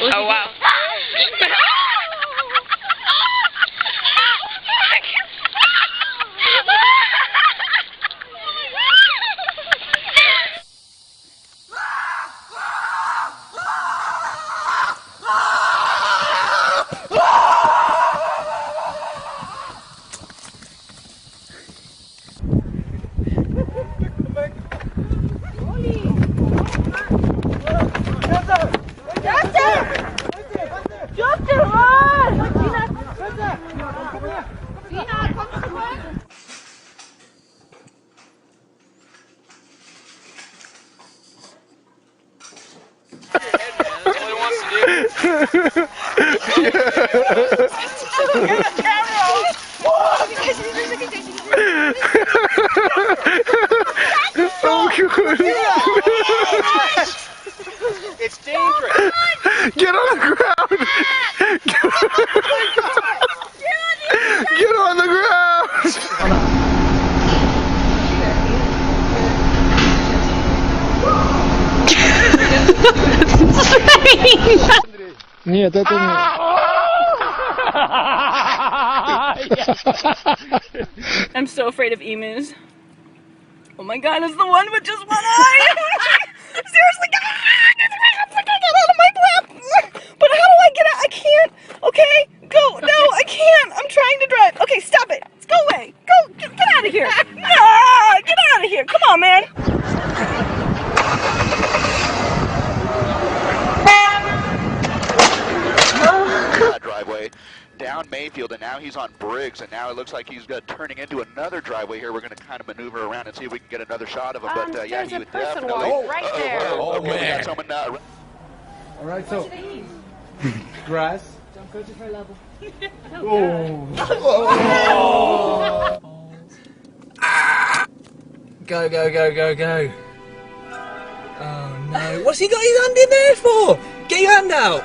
Oh wow. It's dangerous. Get on the ground. Get on the ground. Нет, это не. I'm so afraid of emus. Oh my god, it's the one with just one eye! Seriously, get out of my lap! But how do I get out? I can't! Okay, go! No, I can't! I'm trying to drive! Okay, stop it! Go away! Go! Get out of here! No! Get out of here! Come on, man! Driveway down Mayfield, and now he's on Briggs, and now it looks like he's turning into another driveway here. We're going to kind of maneuver around and see if we can get another shot of him. But yeah, he would definitely. Right there. Oh man! We got someone, All right, so grass. Don't go to her level. Go, go, go, go, go. Oh no. What's he got his hand in there for? Get your hand out.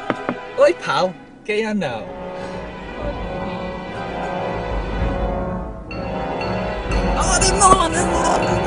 Oi, pal. Get your hand out. Oh, there's more, there's more.